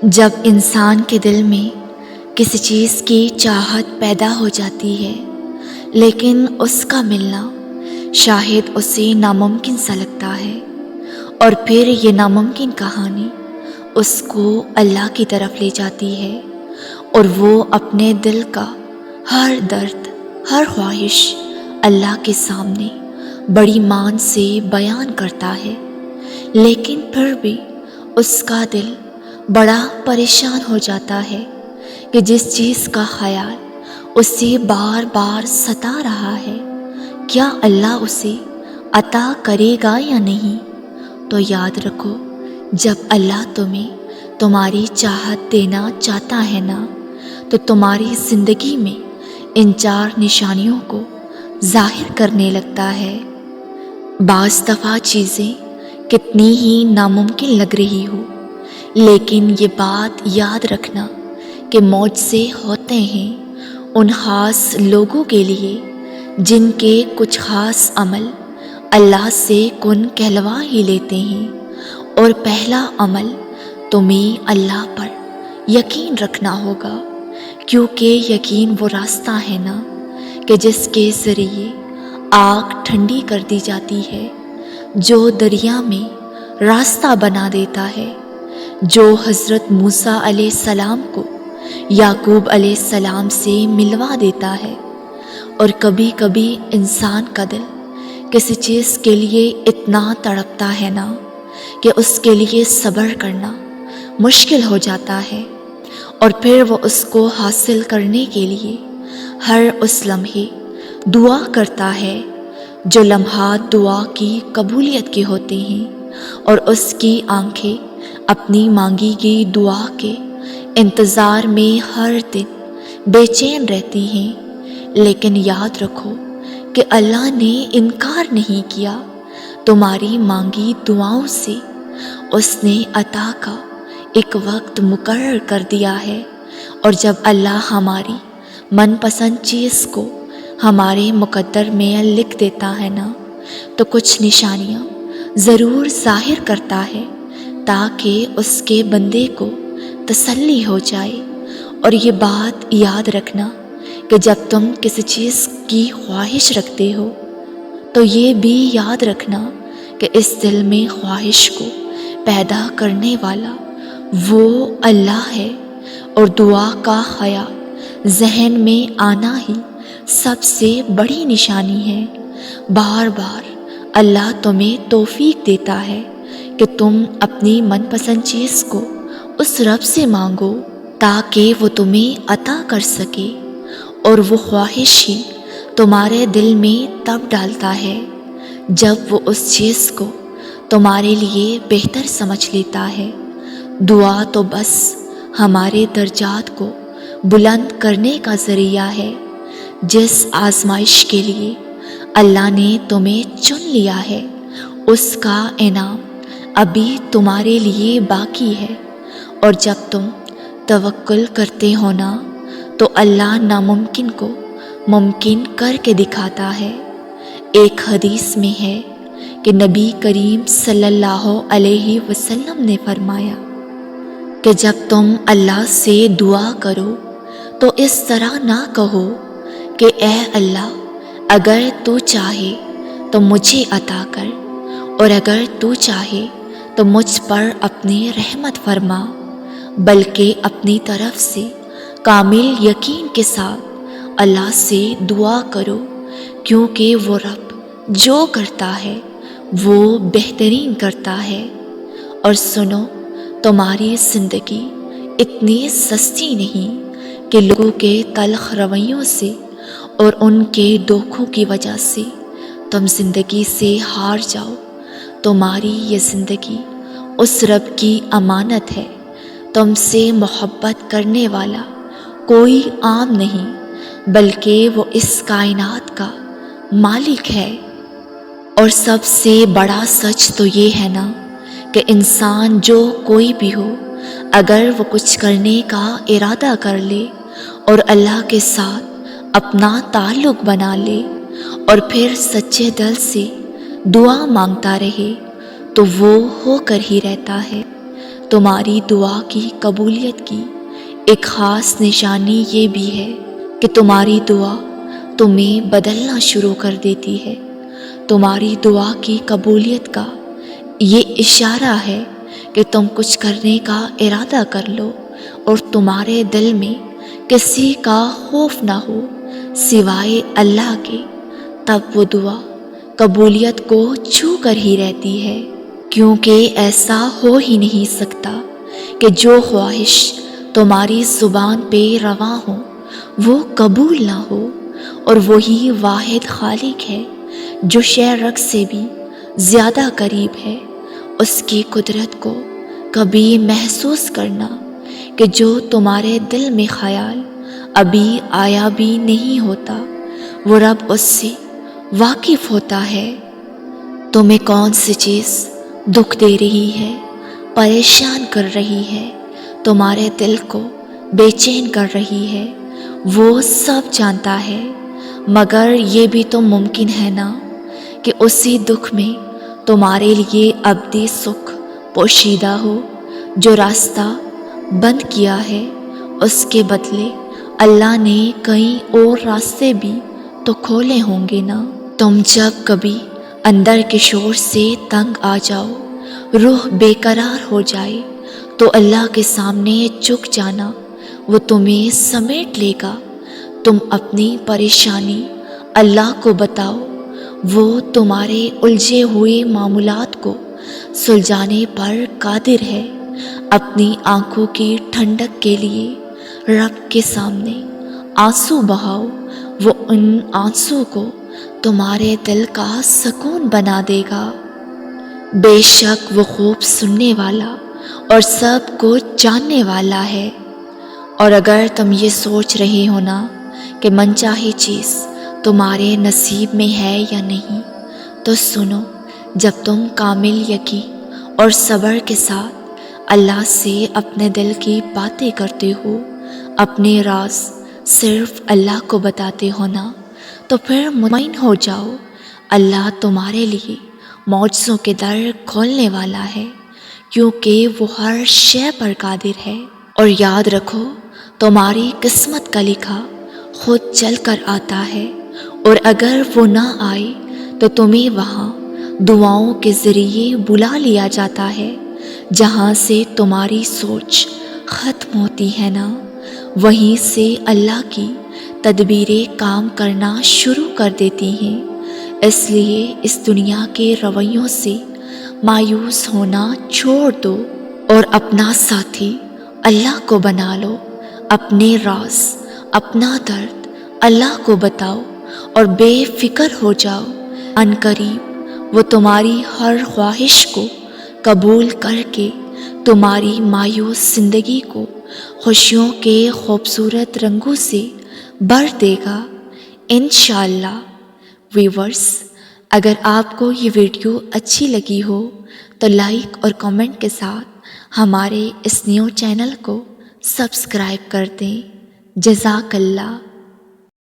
جب انسان کے دل میں کسی چیز کی چاہت پیدا ہو جاتی ہے لیکن اس کا ملنا شاید اسے ناممکن سا لگتا ہے، اور پھر یہ ناممکن کہانی اس کو اللہ کی طرف لے جاتی ہے اور وہ اپنے دل کا ہر درد، ہر خواہش اللہ کے سامنے بڑی مان سے بیان کرتا ہے، لیکن پھر بھی اس کا دل بڑا پریشان ہو جاتا ہے کہ جس چیز کا خیال اسے بار بار ستا رہا ہے، کیا اللہ اسے عطا کرے گا یا نہیں؟ تو یاد رکھو، جب اللہ تمہیں تمہاری چاہت دینا چاہتا ہے نا، تو تمہاری زندگی میں ان 4 نشانیوں کو ظاہر کرنے لگتا ہے۔ بعض دفعہ چیزیں کتنی ہی ناممکن لگ رہی ہو، لیکن یہ بات یاد رکھنا کہ معجزے ہوتے ہیں ان خاص لوگوں کے لیے جن کے کچھ خاص عمل اللہ سے کن کہلوا ہی لیتے ہیں، اور پہلا عمل تمہیں اللہ پر یقین رکھنا ہوگا، کیونکہ یقین وہ راستہ ہے نا کہ جس کے ذریعے آگ ٹھنڈی کر دی جاتی ہے، جو دریا میں راستہ بنا دیتا ہے، جو حضرت موسیٰ علیہ السلام کو یعقوب علیہ السلام سے ملوا دیتا ہے۔ اور کبھی کبھی انسان کا دل کسی چیز کے لیے اتنا تڑپتا ہے نا کہ اس کے لیے صبر کرنا مشکل ہو جاتا ہے، اور پھر وہ اس کو حاصل کرنے کے لیے ہر اس لمحے دعا کرتا ہے، جو لمحات دعا کی قبولیت کے ہوتے ہیں، اور اس کی آنکھیں اپنی مانگی گئی دعا کے انتظار میں ہر دن بے چین رہتی ہیں۔ لیکن یاد رکھو کہ اللہ نے انکار نہیں کیا تمہاری مانگی دعاؤں سے، اس نے عطا کا ایک وقت مقرر کر دیا ہے، اور جب اللہ ہماری من پسند چیز کو ہمارے مقدر میں لکھ دیتا ہے نا، تو کچھ نشانیاں ضرور ظاہر کرتا ہے تاکہ اس کے بندے کو تسلی ہو جائے۔ اور یہ بات یاد رکھنا کہ جب تم کسی چیز کی خواہش رکھتے ہو تو یہ بھی یاد رکھنا کہ اس دل میں خواہش کو پیدا کرنے والا وہ اللہ ہے، اور دعا کا خیال ذہن میں آنا ہی سب سے بڑی نشانی ہے۔ بار بار اللہ تمہیں توفیق دیتا ہے کہ تم اپنی من پسند چیز کو اس رب سے مانگو تاکہ وہ تمہیں عطا کر سکے، اور وہ خواہش ہی تمہارے دل میں تب ڈالتا ہے جب وہ اس چیز کو تمہارے لیے بہتر سمجھ لیتا ہے۔ دعا تو بس ہمارے درجات کو بلند کرنے کا ذریعہ ہے۔ جس آزمائش کے لیے اللہ نے تمہیں چن لیا ہے، اس کا انعام ابھی تمہارے لیے باقی ہے، اور جب تم توکل کرتے ہو نا، تو اللہ ناممکن کو ممکن کر کے دکھاتا ہے۔ ایک حدیث میں ہے کہ نبی کریم صلی اللہ علیہ وسلم نے فرمایا کہ جب تم اللہ سے دعا کرو تو اس طرح نہ کہو کہ اے اللہ، اگر تو چاہے تو مجھے عطا کر، اور اگر تو چاہے تو مجھ پر اپنی رحمت فرما، بلکہ اپنی طرف سے کامل یقین کے ساتھ اللہ سے دعا کرو، کیونکہ وہ رب جو کرتا ہے وہ بہترین کرتا ہے۔ اور سنو، تمہاری زندگی اتنی سستی نہیں کہ لوگوں کے تلخ رویوں سے اور ان کے دھوکوں کی وجہ سے تم زندگی سے ہار جاؤ۔ تمہاری یہ زندگی اس رب کی امانت ہے۔ تم سے محبت کرنے والا کوئی عام نہیں، بلکہ وہ اس کائنات کا مالک ہے۔ اور سب سے بڑا سچ تو یہ ہے نا کہ انسان جو کوئی بھی ہو، اگر وہ کچھ کرنے کا ارادہ کر لے اور اللہ کے ساتھ اپنا تعلق بنا لے اور پھر سچے دل سے دعا مانگتا رہے، تو وہ ہو کر ہی رہتا ہے۔ تمہاری دعا کی قبولیت کی ایک خاص نشانی یہ بھی ہے کہ تمہاری دعا تمہیں بدلنا شروع کر دیتی ہے۔ تمہاری دعا کی قبولیت کا یہ اشارہ ہے کہ تم کچھ کرنے کا ارادہ کر لو اور تمہارے دل میں کسی کا خوف نہ ہو سوائے اللہ کے، تب وہ دعا قبولیت کو چھو کر ہی رہتی ہے، کیونکہ ایسا ہو ہی نہیں سکتا کہ جو خواہش تمہاری زبان پہ رواں ہو وہ قبول نہ ہو، اور وہی واحد خالق ہے جو شرک سے بھی زیادہ قریب ہے۔ اس کی قدرت کو کبھی محسوس کرنا کہ جو تمہارے دل میں خیال ابھی آیا بھی نہیں ہوتا، وہ رب اس سے واقف ہوتا ہے۔ تمہیں کون سی چیز دکھ دے رہی ہے، پریشان کر رہی ہے، تمہارے دل کو بے چین کر رہی ہے، وہ سب جانتا ہے، مگر یہ بھی تو ممکن ہے نا کہ اسی دکھ میں تمہارے لیے ابدی سکھ پوشیدہ ہو۔ جو راستہ بند کیا ہے اس کے بدلے اللہ نے کئی اور راستے بھی تو کھولے ہوں گے نا۔ تم جب کبھی اندر کے شور سے تنگ آ جاؤ، روح بے قرار ہو جائے، تو اللہ کے سامنے جھک جانا، وہ تمہیں سمیٹ لے گا۔ تم اپنی پریشانی اللہ کو بتاؤ، وہ تمہارے الجھے ہوئے معاملات کو سلجھانے پر قادر ہے۔ اپنی آنکھوں کی ٹھنڈک کے لیے رب کے سامنے آنسو بہاؤ، وہ ان آنسو کو تمہارے دل کا سکون بنا دے گا۔ بے شک وہ خوب سننے والا اور سب کو جاننے والا ہے۔ اور اگر تم یہ سوچ رہے ہو نا کہ منچاہی چیز تمہارے نصیب میں ہے یا نہیں، تو سنو، جب تم کامل یقین اور صبر کے ساتھ اللہ سے اپنے دل کی باتیں کرتے ہو، اپنے راز صرف اللہ کو بتاتے ہو نا، تو پھر مطمئن ہو جاؤ، اللہ تمہارے لیے معجزوں کے در کھولنے والا ہے، کیونکہ وہ ہر شے پر قادر ہے۔ اور یاد رکھو، تمہاری قسمت کا لکھا خود چل کر آتا ہے، اور اگر وہ نہ آئے تو تمہیں وہاں دعاؤں کے ذریعے بلا لیا جاتا ہے، جہاں سے تمہاری سوچ ختم ہوتی ہے نا، وہیں سے اللہ کی تدبیریں کام کرنا شروع کر دیتی ہیں۔ اس لیے اس دنیا کے رویوں سے مایوس ہونا چھوڑ دو اور اپنا ساتھی اللہ کو بنا لو۔ اپنے راز، اپنا درد اللہ کو بتاؤ اور بے فکر ہو جاؤ، عنقریب وہ تمہاری ہر خواہش کو قبول کر کے تمہاری مایوس زندگی کو خوشیوں کے خوبصورت رنگوں سے بھر دے گا انشاءاللہ۔ ویورز، اگر آپ کو یہ ویڈیو اچھی لگی ہو تو لائک اور کامنٹ کے ساتھ ہمارے اس نیو چینل کو سبسکرائب کر دیں۔ جزاک اللہ۔